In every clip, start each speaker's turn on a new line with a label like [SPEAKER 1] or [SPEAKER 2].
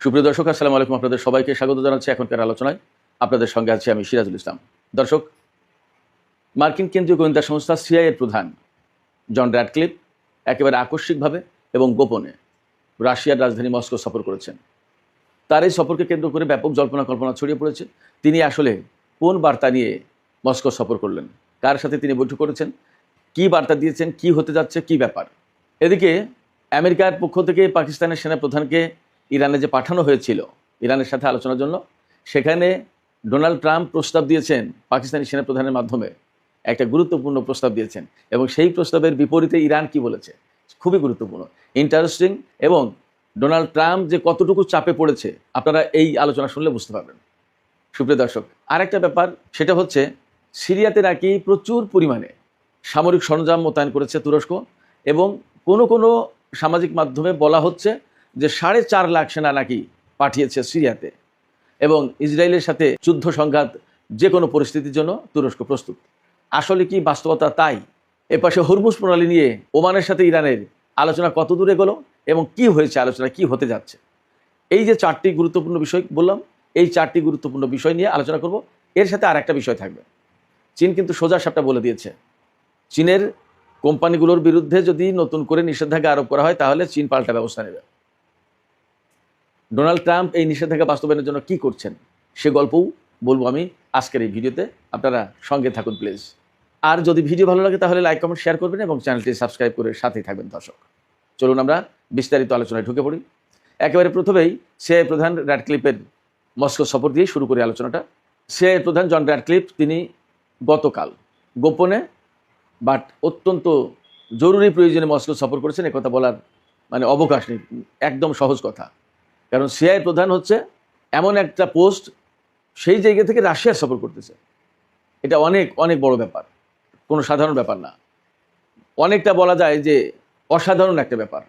[SPEAKER 1] সুপ্রিয় দর্শক, আসসালামু আলাইকুম। আপনাদের সবাইকে স্বাগত জানাচ্ছি এখনকার আলোচনায়। আপনাদের সঙ্গে আছি আমি সিরাজুল ইসলাম। দর্শক, মার্কিন কেন্দ্রীয় গোয়েন্দা সংস্থা সিআইএর প্রধান জন র্যাডক্লিফ একেবারে আকস্মিকভাবে এবং গোপনে রাশিয়ার রাজধানী মস্কো সফর করেছেন। তার এই সফরকে কেন্দ্র করে ব্যাপক জল্পনা কল্পনা ছড়িয়ে পড়েছে। তিনি আসলে কোন বার্তা নিয়ে মস্কো সফর করলেন, কার সাথে তিনি বৈঠক করেছেন, কি বার্তা দিয়েছেন, কি হতে যাচ্ছে, কি ব্যাপার। এদিকে আমেরিকার পক্ষ থেকে পাকিস্তানের সেনাপ্রধানকে ইরানে যে পাঠানো হয়েছিল ইরানের সাথে আলোচনার জন্য, সেখানে ডোনাল্ড ট্রাম্প প্রস্তাব দিয়েছেন পাকিস্তানি সেনাপ্রধানের মাধ্যমে, একটা গুরুত্বপূর্ণ প্রস্তাব দিয়েছেন। এবং সেই প্রস্তাবের বিপরীতে ইরান কি বলেছে, খুবই গুরুত্বপূর্ণ, ইন্টারেস্টিং। এবং ডোনাল্ড ট্রাম্প যে কতটুকু চাপে পড়েছে আপনারা এই আলোচনা শুনলে বুঝতে পারবেন। সুপ্রিয় দর্শক, আরেকটা ব্যাপার, সেটা হচ্ছে সিরিয়াতে নাকি প্রচুর পরিমাণে সামরিক সরঞ্জাম মোতায়েন করেছে তুরস্ক। এবং কোনো কোনো সামাজিক মাধ্যমে বলা হচ্ছে যে 4.5 লাখ সেনা নাকি পাঠিয়েছে সিরিয়াতে। এবং ইসরায়েলের সাথে যুদ্ধ সংঘাত যে কোনো পরিস্থিতির জন্য তুরস্ক প্রস্তুত। আসলে কি বাস্তবতা তাই? এপাশে হরমুজ প্রণালী নিয়ে ওমানের সাথে ইরানের আলোচনা কত দূরে এগোলো এবং কি হয়েছে, আলোচনা কি হতে যাচ্ছে। এই যে 4টি গুরুত্বপূর্ণ বিষয় বললাম, এই 4টি গুরুত্বপূর্ণ বিষয় নিয়ে আলোচনা করব। এর সাথে আর একটা বিষয় থাকবে। চীন কিন্তু সোজা সাপটা বলে দিয়েছে, চীনের কোম্পানিগুলোর বিরুদ্ধে যদি নতুন করে নিষেধাজ্ঞা আরোপ করা হয় তাহলে চীন পাল্টা ব্যবস্থা নেবে। ডোনাল্ড ট্রাম্প এই নিষেধাজ্ঞা বাস্তবায়নের জন্য কি করছেন সে গল্পও বলবো আমি আজকের এই ভিডিওতে। আপনারা সঙ্গে থাকুন প্লিজ। আর যদি ভিডিও ভালো লাগে তাহলে লাইক, কমেন্ট, শেয়ার করবেন এবং চ্যানেলটি সাবস্ক্রাইব করে সাথেই থাকবেন। দর্শক, চলুন আমরা বিস্তারিত আলোচনায় ঢুকে পড়ি। একেবারে প্রথমেই সিআইএ প্রধান র্যাডক্লিফের মস্কো সফর দিয়ে শুরু করি আলোচনাটা। সিআইএ প্রধান জন র্যাডক্লিফ তিনি গতকাল গোপনে বাট অত্যন্ত জরুরি প্রয়োজনে মস্কো সফর করেছেন। একথা বলার মানে অবকাশ নেই, একদম সহজ কথা। কারণ সিআইএ প্রধান হচ্ছে এমন একটা পোস্ট, সেই জায়গা থেকে রাশিয়া সফর করতেছে। এটা অনেক অনেক বড় ব্যাপার, কোনো সাধারণ ব্যাপার না। অনেকটা বলা যায় যে অসাধারণ একটা ব্যাপার,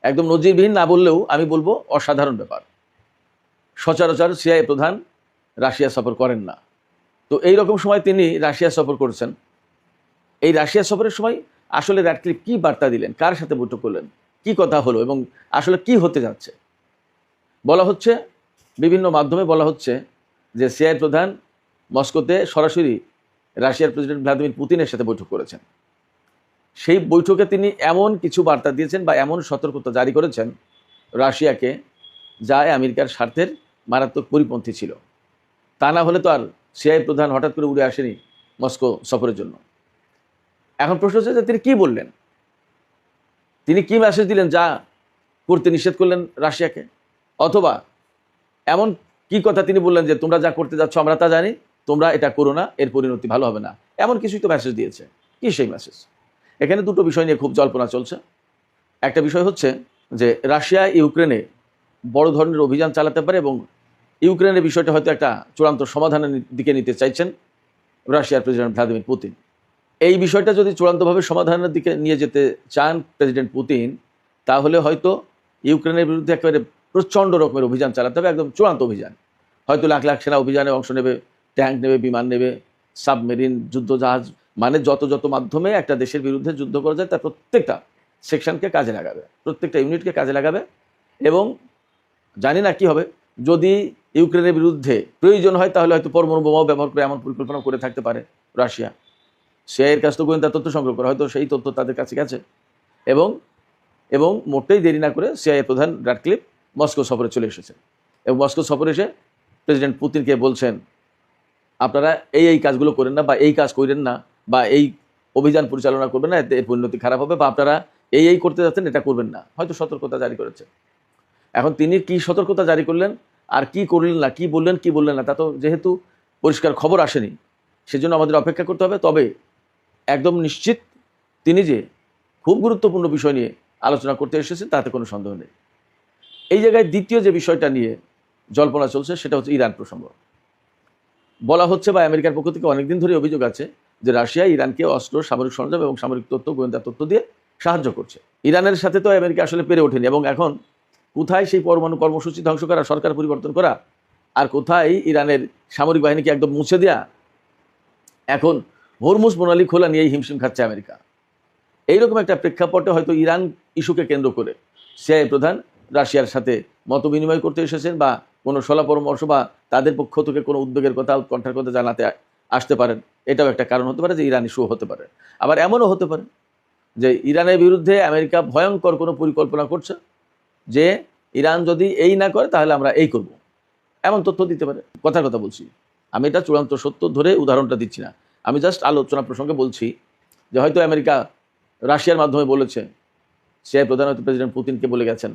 [SPEAKER 1] একদম নজিরবিহীন না বললেও আমি বলবো অসাধারণ ব্যাপার। সচরাচর সিআইএ প্রধান রাশিয়া সফর করেন না। তো এই রকম সময় তিনি রাশিয়া সফর করছেন। এই রাশিয়া সফরের সময় আসলে র্যাডক্লিফ কী বার্তা দিলেন, কার সাথে বৈঠক করলেন, কি কথা হলো এবং আসলে কি হতে যাচ্ছে। বলা হচ্ছে, বিভিন্ন মাধ্যমে বলা হচ্ছে যে সিআইএ প্রধান মস্কোতে সরাসরি রাশিয়ার প্রেসিডেন্ট ভ্লাদিমির পুতিনের সাথে বৈঠক করেছেন। সেই বৈঠকে তিনি এমন কিছু বার্তা দিয়েছেন বা এমন সতর্কতা জারি করেছেন রাশিয়াকে, যা আমেরিকার স্বার্থের মারাত্মক পরিপন্থী ছিল। তা না হলে তো আর সিআইএ প্রধান হঠাৎ করে উড়ে আসেনি মস্কো সফরের জন্য। এখন প্রশ্ন হচ্ছে যে তিনি কী বললেন, তিনি কী মেসেজ দিলেন যা করতে নিষেধ করলেন রাশিয়াকে, অথবা এমন কি কথা তিনি বললেন যে তোমরা যা করতে যাচ্ছ আমরা তা জানি, তোমরা এটা করো না, এর পরিণতি ভালো হবে না। এমন কিছুই তো মেসেজ দিয়েছে। কি সেই মেসেজ? এখানে দুটো বিষয় নিয়ে খুব জল্পনা চলছে। একটা বিষয় হচ্ছে যে রাশিয়া ইউক্রেনে বড় ধরনের অভিযান চালাতে পারে এবং ইউক্রেনের বিষয়টা হয়তো একটা চূড়ান্ত সমাধানের দিকে নিতে চাইছেন রাশিয়ার প্রেসিডেন্ট ভ্লাদিমির পুতিন। এই বিষয়টা যদি চূড়ান্তভাবে সমাধানের দিকে নিয়ে যেতে চান প্রেসিডেন্ট পুতিন, তাহলে হয়তো ইউক্রেনের বিরুদ্ধে একেবারে প্রচণ্ড রকমের অভিযান চালাতে হবে, একদম চূড়ান্ত অভিযান। হয়তো লাখ লাখ সেনা অভিযানে অংশ নেবে, ট্যাঙ্ক নেবে, বিমান নেবে, সাবমেরিন, যুদ্ধজাহাজ, মানে যত যত মাধ্যমে একটা দেশের বিরুদ্ধে যুদ্ধ করা যায় তার প্রত্যেকটা সেকশনকে কাজে লাগাবে, প্রত্যেকটা ইউনিটকে কাজে লাগাবে। এবং জানি না কি হবে, যদি ইউক্রেনের বিরুদ্ধে প্রয়োজন হয় তাহলে হয়তো পরমাণু বোমাও ব্যবহার করে এমন পরিকল্পনা করে থাকতে পারে রাশিয়া। সিআইএর কাছ থেকে গোয়েন্দা তথ্য সংগ্রহ করে হয়তো সেই তথ্য তাদের কাছে গেছে। এবং এবং মোটেই দেরি না করে সিআইএ প্রধান র্যাডক্লিফ মস্কো সফরে চলে এসেছেন। এবং মস্কো সফরে এসে প্রেসিডেন্ট পুতিনকে বলছেন, আপনারা এই কাজগুলো করেন না, বা এই কাজ করেন না, বা এই অভিযান পরিচালনা করবেন না, এতে এর পরিণতি খারাপ হবে, বা আপনারা এই করতে যাচ্ছেন, এটা করবেন না। হয়তো সতর্কতা জারি করেছে। এখন তিনি কি সতর্কতা জারি করলেন আর কি করলেন না, কি বললেন না, তা তো যেহেতু পরিষ্কার খবর আসেনি, সেজন্য আমাদের অপেক্ষা করতে হবে। তবে একদম নিশ্চিত তিনি যে খুব গুরুত্বপূর্ণ বিষয় নিয়ে আলোচনা করতে এসেছেন তাতে কোনো সন্দেহ নেই। এই জায়গায় দ্বিতীয় যে বিষয়টা নিয়ে জল্পনা চলছে সেটা হচ্ছে ইরান প্রসঙ্গ। বলা হচ্ছে, বা আমেরিকার পক্ষ থেকে অনেকদিন ধরে অভিযোগ আছে যে রাশিয়া ইরানকে অস্ত্র, সামরিক সরঞ্জাম এবং সামরিক তথ্য, গোয়েন্দা তথ্য দিয়ে সাহায্য করছে। ইরানের সাথে তো আমেরিকা আসলে পেরে ওঠেনি। এবং এখন কোথায় সেই পরমাণু কর্মসূচি ধ্বংস করা, সরকার পরিবর্তন করা, আর কোথায় ইরানের সামরিক বাহিনীকে একদম মুছে দেওয়া, এখন হরমুজ প্রণালী খোলা নিয়েই হিমশিম খাচ্ছে আমেরিকা। এইরকম একটা প্রেক্ষাপটে হয়তো ইরান ইস্যুকে কেন্দ্র করে সিআইএ প্রধান রাশিয়ার সাথে মত বিনিময় করতে এসেছেন বা কোনো সলা পরামর্শ বা তাদের পক্ষ থেকে কোনো উদ্বেগের কথা উৎকণ্ঠার কথা জানাতে আসতে পারেন। এটাও একটা কারণ হতে পারে যে ইরান ইস্যু হতে পারে। আবার এমনও হতে পারে যে ইরানের বিরুদ্ধে আমেরিকা ভয়ঙ্কর কোনো পরিকল্পনা করছে, যে ইরান যদি এই না করে তাহলে আমরা এই করব, এমন তথ্য দিতে পারে। কথার কথা বলছি, আমি এটা চূড়ান্ত সত্য ধরে উদাহরণটা দিচ্ছি না, আমি জাস্ট আলোচনা প্রসঙ্গে বলছি যে হয়তো আমেরিকা রাশিয়ার মাধ্যমে বলেছে, সিআই প্রধান হয়তো প্রেসিডেন্ট পুতিনকে বলে গেছেন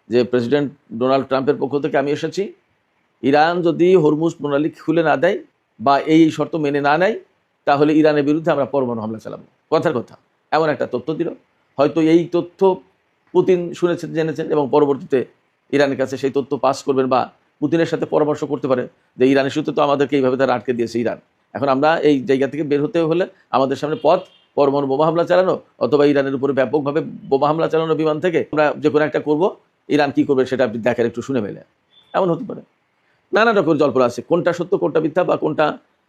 [SPEAKER 1] যে প্রেসিডেন্ট ডোনাল্ড ট্রাম্পের পক্ষ থেকে আমি এসেছি, ইরান যদি হরমুজ প্রণালী খুলে না দেয় বা এই শর্ত মেনে না নেয় তাহলে ইরানের বিরুদ্ধে আমরা পরমাণু হামলা চালাবো। কথার কথা এমন একটা তথ্য দিল। হয়তো এই তথ্য পুতিন শুনেছেন, জেনেছেন এবং পরবর্তীতে ইরানের কাছে সেই তথ্য পাস করবেন বা পুতিনের সাথে পরামর্শ করতে পারে যে ইরানের সূত্রে তো আমাদেরকে এইভাবে তারা আটকে দিয়েছে ইরান, এখন আমরা এই জায়গা থেকে বের হতে হলে আমাদের সামনে পথ পরমাণু বোমা হামলা চালানো অথবা ইরানের উপরে ব্যাপকভাবে বোমা হামলা চালানো বিমান থেকে, আমরা যে কোনো একটা করবো, ইরান কী করবে সেটা আপনি দেখার একটু শুনে মেলে, এমন হতে পারে। নানা রকম জল্পনা আছে, কোনটা সত্য কোনটা মিথ্যা বা কোনটা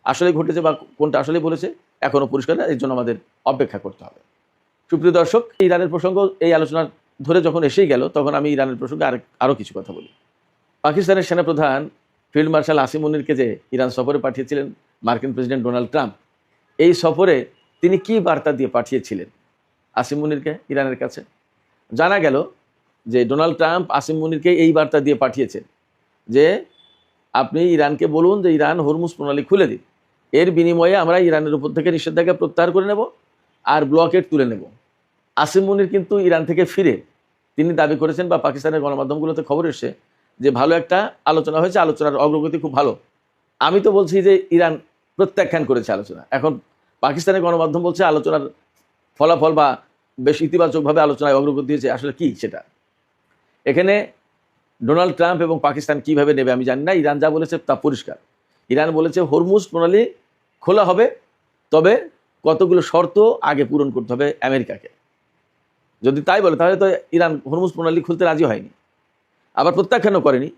[SPEAKER 1] আসলে ঘটেছে বা কোনটা আসলে বলেছে এখনও পরিষ্কার না, এর জন্য আমাদের অপেক্ষা করতে হবে। সুপ্রিয় দর্শক, ইরানের প্রসঙ্গ এই আলোচনা ধরে যখন এসেই গেল তখন আমি ইরানের প্রসঙ্গে আরও কিছু কথা বলি। পাকিস্তানের সেনাপ্রধান ফিল্ড মার্শাল আসিম মুনিরকে যে ইরান সফরে পাঠিয়েছিলেন মার্কিন প্রেসিডেন্ট ডোনাল্ড ট্রাম্প, এই সফরে তিনি কি বার্তা দিয়ে পাঠিয়েছিলেন আসিম মুনিরকে ইরানের কাছে? জানা গেল যে ডোনাল্ড ট্রাম্প আসিম মুনিরকে এই বার্তা দিয়ে পাঠিয়েছেন যে আপনি ইরানকে বলুন যে ইরান হরমুজ প্রণালী খুলে দিন, এর বিনিময়ে আমরা ইরানের উপর থেকে নিষেধাজ্ঞা প্রত্যাহার করে নেব আর ব্লকেট তুলে নেব। আসিম মুনির কিন্তু ইরান থেকে ফিরে তিনি দাবি করেছেন বা পাকিস্তানের গণমাধ্যমগুলোতে খবর এসছে যে ভালো একটা আলোচনা হয়েছে, আলোচনার অগ্রগতি খুব ভালো। আমি তো বলছি যে ইরান প্রত্যাখ্যান করেছে আলোচনা, এখন পাকিস্তানের গণমাধ্যম বলছে আলোচনার ফলাফল বা বেশ ইতিবাচকভাবে আলোচনায় অগ্রগতি হয়েছে। আসলে কি সেটা এখানে ডোনাল্ড ট্রাম্প এবং পাকিস্তান কিভাবে নেবে আমি জানি না। ইরান যা বলেছে তা পরিষ্কার। ইরান বলেছে হরমুজ প্রণালী খোলা হবে, তবে কতগুলো শর্ত আগে পূরণ করতে হবে আমেরিকাকে। যদি তাই বলে তাহলে তো ইরান হরমুজ প্রণালী খুলতে রাজি হয়নি, আবার প্রত্যাখ্যানও করেনি,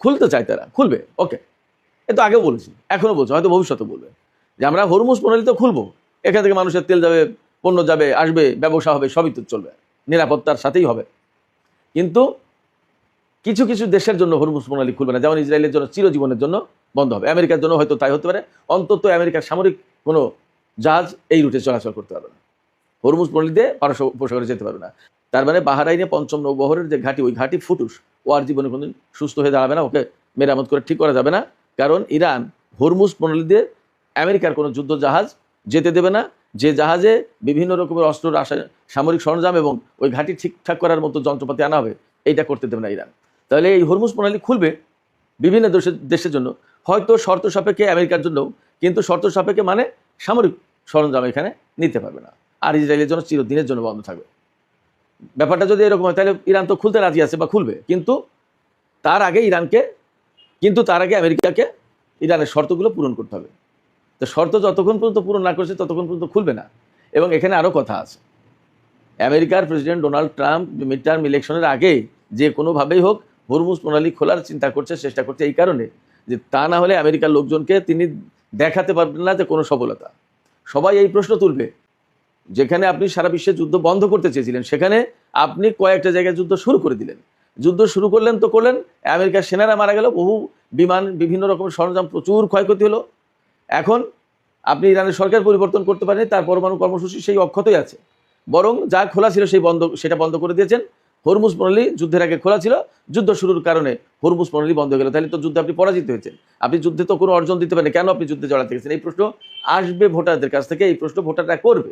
[SPEAKER 1] খুলতে চায় তারা, খুলবে, ওকে, এ তো আগেও বলেছি, এখনও বলছে, হয়তো ভবিষ্যতে বলবে যে আমরা হরমুজ প্রণালী তো খুলবো, এখান থেকে মানুষের তেল যাবে, পণ্য যাবে, আসবে, ব্যবসা হবে, সবই তো চলবে, নিরাপত্তার সাথেই হবে। কিন্তু কিছু কিছু দেশের জন্য হরমুজ প্রণালী খুলবে না, যেমন ইসরায়েলের জন্য চিরজীবনের জন্য বন্ধ হবে, আমেরিকার জন্য হয়তো তাই হতে পারে, অন্তত আমেরিকার সামরিক কোনো জাহাজ এই রুটে চলাচল করতে পারবে না, হরমুজ প্রণালী দিয়ে পারস্য উপসাগরে যেতে পারবে না। তার মানে বাহরাইনে পঞ্চম নৌবহরের যে ঘাঁটি, ওই ঘাঁটি ফুটুস, ও আর জীবনে কোনোদিন সুস্থ হয়ে দাঁড়াবে না, ওকে মেরামত করে ঠিক করা যাবে না, কারণ ইরান হরমুজ প্রণালী দিয়ে আমেরিকার কোনো যুদ্ধ জাহাজ যেতে দেবে না, যে জাহাজে বিভিন্ন রকমের অস্ত্র, সামরিক সরঞ্জাম এবং ওই ঘাঁটি ঠিকঠাক করার মতো যন্ত্রপাতি আনা হবে, এইটা করতে দেবে না ইরান। তাহলে এই হরমুজ প্রণালী খুলবে বিভিন্ন দেশের জন্য, হয়তো শর্ত সাপেক্ষে আমেরিকার জন্যও, কিন্তু শর্ত সাপেক্ষে মানে সামরিক সরঞ্জাম এখানে নিতে পারবে না, আর ইসরায়েলের জন্য চিরদিনের জন্য বন্ধ থাকবে। ব্যাপারটা যদি এরকম হয় তাহলে ইরান তো খুলতে রাজি আছে বা খুলবে, কিন্তু তার আগে আমেরিকাকে ইরানের শর্তগুলো পূরণ করতে হবে। তো শর্ত যতক্ষণ পর্যন্ত পূরণ না করছে ততক্ষণ পর্যন্ত খুলবে না। এবং এখানে আরও কথা আছে, আমেরিকার president Donald Trump mid term ইলেকশনের আগে যে কোনোভাবেই হোক হরমুজ প্রণালী খোলার চিন্তা করছে, চেষ্টা করছে, এই কারণে যে তা না হলে আমেরিকার লোকজনকে তিনি দেখাতে পারবেন না যে কোনো সফলতা। সবাই এই প্রশ্ন তুলবে, যেখানে আপনি সারা বিশ্বে যুদ্ধ বন্ধ করতে চেয়েছিলেন সেখানে আপনি কয়েকটা জায়গায় যুদ্ধ শুরু করে দিলেন, যুদ্ধ শুরু করলেন তো করলেন, আমেরিকার সেনারা মারা গেল, বহু বিমান, বিভিন্ন রকমের সরঞ্জাম, প্রচুর ক্ষয়ক্ষতি হলো। এখন আপনি ইরানের সরকার পরিবর্তন করতে পারেন, তার পরমাণু কর্মসূচি সেই অক্ষতই আছে, বরং যা খোলা ছিল সেটা বন্ধ করে দিয়েছেন। হরমুজ প্রণালী যুদ্ধের আগে খোলা ছিল, যুদ্ধ শুরুর কারণে হরমুজ প্রণালী বন্ধ হয়ে গেল, তাহলে তো যুদ্ধে আপনি পরাজিত হয়েছেন, আপনি যুদ্ধে তো কোনো অর্জন দিতে পারেন, কেন আপনি যুদ্ধে জড়াতে গেছেন? এই প্রশ্ন আসবে ভোটারদের কাছ থেকে, এই প্রশ্ন ভোটাররা করবে,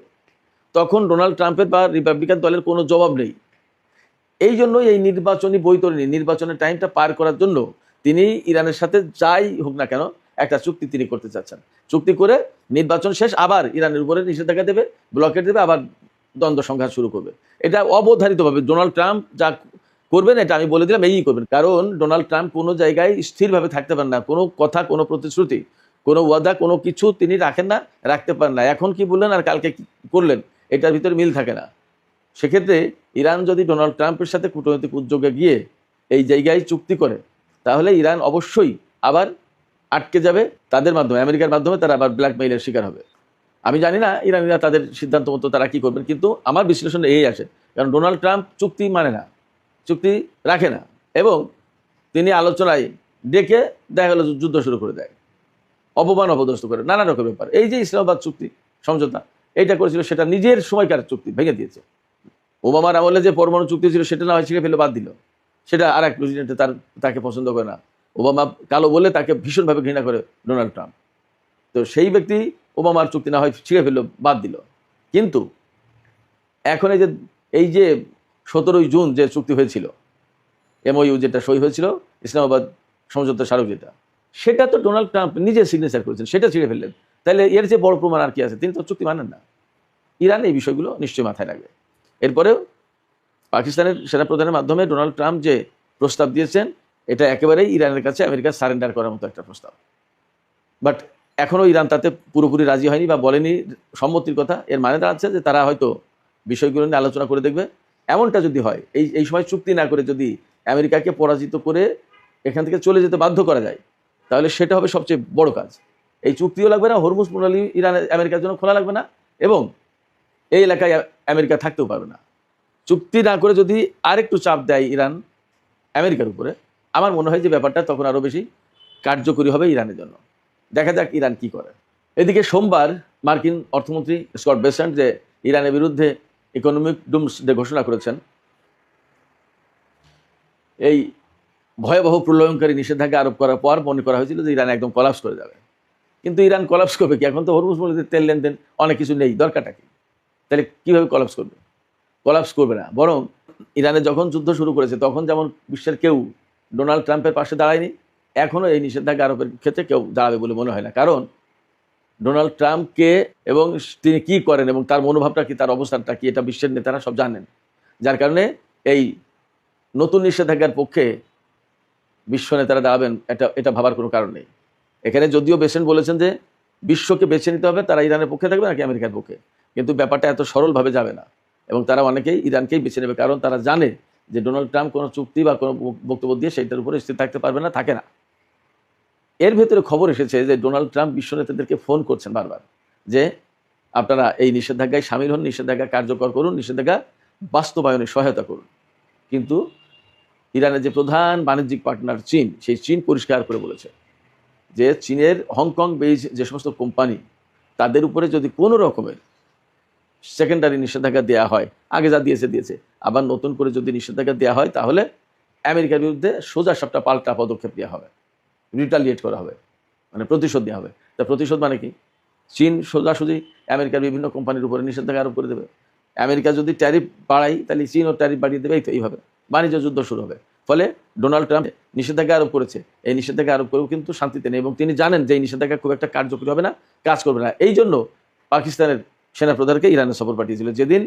[SPEAKER 1] তখন ডোনাল্ড ট্রাম্পের বা রিপাবলিকান দলের কোনো জবাব নেই। এই জন্যই এই নির্বাচনী বৈতরণী, নির্বাচনের টাইমটা পার করার জন্য তিনি ইরানের সাথে যাই হোক না কেন একটা চুক্তি তিনি করতে চাচ্ছেন। চুক্তি করে নির্বাচন শেষ আবার ইরানের উপরে নিষেধাজ্ঞা দেবে, ব্লকেট দেবে, আবার দ্বন্দ্ব সংঘাত শুরু করবে। এটা অবধারিতভাবে ডোনাল্ড ট্রাম্প যা করবেন এটা আমি বলে দিলাম, এই করবেন, কারণ ডোনাল্ড ট্রাম্প কোনো জায়গায় স্থিরভাবে থাকতে পারেন না, কোনো কথা, কোনো প্রতিশ্রুতি, কোনো ওয়াদা, কোনো কিছু তিনি রাখেন না, রাখতে পারেন না। এখন কি বললেন আর কালকে কি করলেন এটার ভিতরে মিল থাকে না। সেক্ষেত্রে ইরান যদি ডোনাল্ড ট্রাম্পের সাথে কূটনৈতিক উদ্যোগে গিয়ে এই জায়গায় চুক্তি করে তাহলে ইরান অবশ্যই আবার আটকে যাবে, তাদের মাধ্যমে, আমেরিকার মাধ্যমে তারা আবার ব্ল্যাকমেইলের শিকার হবে। আমি জানি না ইরানিরা তাদের সিদ্ধান্ত মতো তারা কী করবেন, কিন্তু আমার বিশ্লেষণ এই আসে, কারণ ডোনাল্ড ট্রাম্প চুক্তি মানে না, চুক্তি রাখে না। এবং তিনি আলোচনায় ডেকে দেখা গেল যুদ্ধ শুরু করে দেয়, অপমান অপদস্থ করে নানা রকম ব্যাপার। এই যে ইসলামাবাদ চুক্তি সমঝোতা এটা করেছিল, সেটা নিজের সময়কার চুক্তি ভেঙে দিয়েছে। ওবামার আমলে যে পরমাণু চুক্তি ছিল সেটা না হয় ছিঁড়ে ফেলে বাদ দিল, সেটা আর এক প্রেসিডেন্টে তাকে পছন্দ করে না। ওবামা কালো বলে তাকে ভীষণভাবে ঘৃণা করে ডোনাল্ড ট্রাম্প। তো সেই ব্যক্তি ওবামার চুক্তি না হয় ছিঁড়ে ফেললো, বাদ দিল। কিন্তু এখন এই যে 17ই জুন যে চুক্তি হয়েছিল, এমওইউ যেটা সই হয়েছিল, ইসলামাবাদ সমঝোতা স্মারক যেটা, সেটা তো ডোনাল্ড ট্রাম্প নিজে সিগনেচার করেছেন, সেটা ছিঁড়ে ফেললেন। তাহলে এর যে বড় প্রমাণ আর কি আছে? তিনি তো চুক্তি মানেন না। ইরান এই বিষয়গুলো নিশ্চয়ই মাথায় রাখবে। এরপরেও পাকিস্তানের সেনাপ্রধানের মাধ্যমে ডোনাল্ড ট্রাম্প যে প্রস্তাব দিয়েছেন, এটা একেবারেই ইরানের কাছে আমেরিকা সারেন্ডার করার মতো একটা প্রস্তাব। বাট এখনও ইরান তাতে পুরোপুরি রাজি হয়নি বা বলেনি সম্মতির কথা। এর মানে দাঁড়াচ্ছে যে তারা হয়তো বিষয়গুলো নিয়ে আলোচনা করে দেখবে। এমনটা যদি হয়, এই সময় চুক্তি না করে যদি আমেরিকাকে পরাজিত করে এখান থেকে চলে যেতে বাধ্য করা যায়, তাহলে সেটা হবে সবচেয়ে বড় কাজ। এই চুক্তিও লাগবে না, হরমুজ প্রণালী ইরান আমেরিকার জন্য খোলা লাগবে না, এবং এই এলাকায় আমেরিকা থাকতেও পারবে না। চুক্তি না করে যদি আরেকটু চাপ দেয় ইরান আমেরিকার উপরে, আমার মনে হয় যে ব্যাপারটা তখন আরও বেশি কার্যকরী হবে ইরানের জন্য। দেখা যাক ইরান কি করে। এদিকে সোমবার মার্কিন অর্থমন্ত্রী স্কট বেসেন্ট যে ইরানের বিরুদ্ধে ইকোনমিক ডুমসডে ঘোষণা করেছেন, এই ভয়াবহ প্রলয়ঙ্কারী নিষেধাজ্ঞা আরোপ করার পর মনে করা হয়েছিল যে ইরান একদম কলাপস করে যাবে। কিন্তু ইরান কলাপস করবে কি? এখন তো হরমুজ প্রণালীতে তেল লেনদেন অনেক কিছু নেই, দরকারটা কি? তাহলে কীভাবে কলাপস করবে? কলাপস করবে না, বরং ইরানে যখন যুদ্ধ শুরু করেছে তখন যেমন বিশ্বের কেউ ডোনাল্ড ট্রাম্পের পাশে দাঁড়ায়নি, এখনও এই নিষেধাজ্ঞা আরোপের ক্ষেত্রে কেউ দাঁড়াবে বলে মনে হয় না। কারণ ডোনাল্ড ট্রাম্পকে এবং তিনি কী করেন এবং তার মনোভাবটা কি, তার অবস্থানটা কি, এটা বিশ্বের নেতারা সব জানেন। যার কারণে এই নতুন নিষেধাজ্ঞার পক্ষে বিশ্ব নেতারা দাঁড়াবেন, এটা ভাবার কোনো কারণ নেই। এখানে যদিও বেসেন্ট বলেছেন যে বিশ্বকে বেছে নিতে হবে, তারা ইরানের পক্ষে থাকবে নাকি আমেরিকার পক্ষে, কিন্তু ব্যাপারটা এত সরলভাবে যাবে না, এবং তারা অনেকেই ইরানকেই বেছে নেবে। কারণ তারা জানে যে ডোনাল্ড ট্রাম্প কোনো চুক্তি বা কোনো বক্তব্য দিয়ে সেইটার উপরে স্থির থাকতে পারবে না, থাকে না। এর ভেতরে খবর এসেছে যে ডোনাল্ড ট্রাম্প বিশ্ব নেতাদেরকে ফোন করছেন বারবার যে আপনারা এই নিষেধাজ্ঞায় সামিল হন, নিষেধাজ্ঞা কার্যকর করুন, নিষেধাজ্ঞা বাস্তবায়নে সহায়তা করুন। কিন্তু ইরানের যে প্রধান বাণিজ্যিক পার্টনার চীন, সেই চীন পরিষ্কার করে বলেছে যে চীনের হংকং বেইজ যে সমস্ত কোম্পানি, তাদের উপরে যদি কোনো রকমের সেকেন্ডারি নিষেধাজ্ঞা দেওয়া হয়, আগে যা দিয়েছে, আবার নতুন করে যদি নিষেধাজ্ঞা দেওয়া হয়, তাহলে আমেরিকার বিরুদ্ধে সোজা সাপটা পাল্টা পদক্ষেপ নেওয়া হবে, রিটালিয়েট করা হবে, মানে প্রতিশোধ নেওয়া হবে। তা প্রতিশোধ মানে কি? চীন সোজাসুজি আমেরিকার বিভিন্ন কোম্পানির উপরে নিষেধাজ্ঞা আরোপ করে দেবে। আমেরিকা যদি ট্যারিফ বাড়ায়, তাহলে চীনও ট্যারিফ বাড়িয়ে দেবে, এইভাবে বাণিজ্য যুদ্ধ শুরু হবে। ফলে ডোনাল্ড ট্রাম্প নিষেধাজ্ঞা আরোপ করেছে, এই নিষেধাজ্ঞা আরোপ করেও কিন্তু শান্তিতে নেই, এবং তিনি জানেন যে এই নিষেধাজ্ঞা খুব একটা কার্যকরী হবে না, কাজ করবে না। এই জন্য পাকিস্তানের সেনাপ্রধানকে ইরানের সফর পাঠিয়েছিল। যেদিন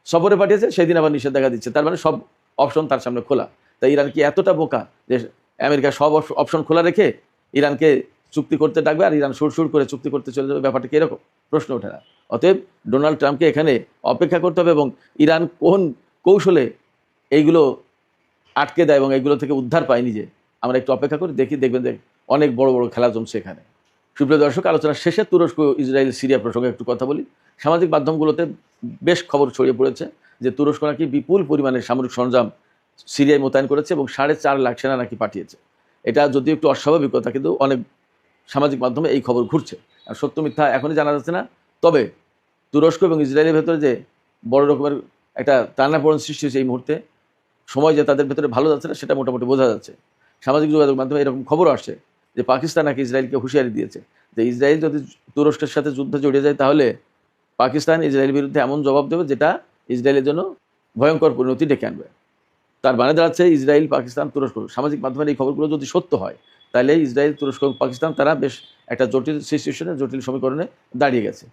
[SPEAKER 1] সফরে পাঠিয়েছে সেদিন আবার নিষেধাজ্ঞা দিচ্ছে, তার মানে সব অপশন তার সামনে খোলা। তাই ইরান কি এতটা বোকা যে আমেরিকা সব অপশন খোলা রেখে ইরানকে চুক্তি করতে ডাকবে, আর ইরান সুর করে চুক্তি করতে চলে যাবে? ব্যাপারটা কি এরকম? প্রশ্ন ওঠে না। অতএব ডোনাল্ড ট্রাম্পকে এখানে অপেক্ষা করতে হবে, এবং ইরান কোন কৌশলে এইগুলো আটকে দেয় এবং এইগুলো থেকে উদ্ধার পায় নিজে, আমরা একটু অপেক্ষা করে দেখবেন যে অনেক বড় বড় খেলা জমছে এখানে। সুপ্রিয় দর্শক, আলোচনার শেষে তুরস্ক ইসরায়েল সিরিয়া প্রসঙ্গে একটু কথা বলি। সামাজিক মাধ্যমগুলোতে বেশ খবর ছড়িয়ে পড়েছে যে তুরস্ক নাকি বিপুল পরিমাণে সামরিক সরঞ্জাম সিরিয়ায় মোতায়েন করেছে এবং 4.5 লাখ সেনা নাকি পাঠিয়েছে। এটা যদিও একটু অস্বাভাবিক কথা, কিন্তু অনেক সামাজিক মাধ্যমে এই খবর ঘুরছে। আর সত্য মিথ্যা এখনই জানা যাচ্ছে না। তবে তুরস্ক এবং ইসরায়েলের ভেতরে যে বড় রকমের একটা টানাপোড়েন সৃষ্টি হয়েছে এই মুহূর্তে, সময় যে তাদের ভেতরে ভালো যাচ্ছে না সেটা মোটামুটি বোঝা যাচ্ছে। সামাজিক যোগাযোগ মাধ্যমে এরকম খবর আসছে যে পাকিস্তান নাকি ইসরায়েলকে হুঁশিয়ারি দিয়েছে যে ইসরায়েল যদি তুরস্কের সাথে যুদ্ধে জড়িয়ে যায়, তাহলে পাকিস্তান ইসরায়েলের বিরুদ্ধে এমন জবাব দেবে যেটা ইসরায়েলের জন্য ভয়ঙ্কর পরিণতি ডেকে আনবে। তার মানে দাঁড়াচ্ছে ইসরায়েল, পাকিস্তান, তুরস্ক, সামাজিক মাধ্যমের এই খবরগুলো যদি সত্য হয়, তাহলে ইসরায়েল, তুরস্ক, পাকিস্তান তারা বেশ একটা জটিল সিচুয়েশনে, জটিল সমীকরণে দাঁড়িয়ে গেছে।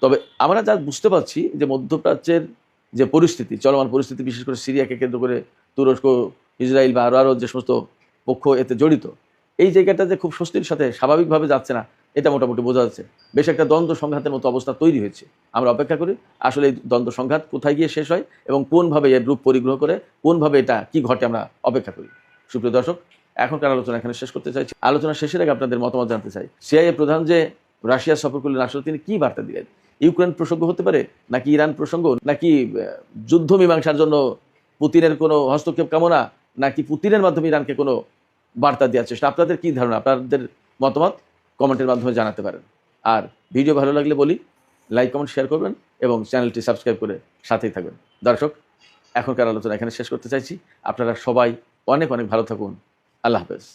[SPEAKER 1] তবে আমরা যা বুঝতে পারছি যে মধ্যপ্রাচ্যের যে পরিস্থিতি, চলমান পরিস্থিতি, বিশেষ করে সিরিয়াকে কেন্দ্র করে তুরস্ক, ইসরায়েল বা আরও যে সমস্ত পক্ষ এতে জড়িত, এই জায়গাটা যে খুব স্বস্তির সাথে স্বাভাবিকভাবে যাচ্ছে না, এটা মোটামুটি বোঝা যাচ্ছে। বেশ একটা দ্বন্দ্ব সংঘাতের মতো অবস্থা তৈরি হয়েছে। আমরা অপেক্ষা করি আসলে এই দ্বন্দ্ব সংঘাত কোথায় গিয়ে শেষ হয় এবং কোনভাবে এর রূপ পরিগ্রহ করে, কোনভাবে এটা কি ঘটে, আমরা অপেক্ষা করি। সুপ্রিয় দর্শক, এখনকার আলোচনা এখানে শেষ করতে চাইছি। আলোচনা শেষের আগে আপনাদের মতামত জানতে চাই। সিআইএ প্রধান যে রাশিয়া সফর করলেন, আসলে তিনি কি বার্তা দিলেন? ইউক্রেন প্রসঙ্গ হতে পারে, নাকি ইরান প্রসঙ্গ, নাকি যুদ্ধ মীমাংসার জন্য পুতিনের কোনো হস্তক্ষেপ কামনা, নাকি পুতিনের মাধ্যমে ইরানকে কোনো বার্তা দেওয়ার চেষ্টা? আপনাদের কী ধারণা? আপনাদের মতামত কমেন্টের মাধ্যমে জানাতে পারেন। আর ভিডিও ভালো লাগলে বলি লাইক কমেন্ট শেয়ার করবেন এবং চ্যানেলটি সাবস্ক্রাইব করে সাথেই থাকবেন। দর্শক, এখনকার আলোচনা এখানে শেষ করতে চাইছি। আপনারা সবাই অনেক অনেক ভালো থাকুন। আল্লাহ হাফেজ।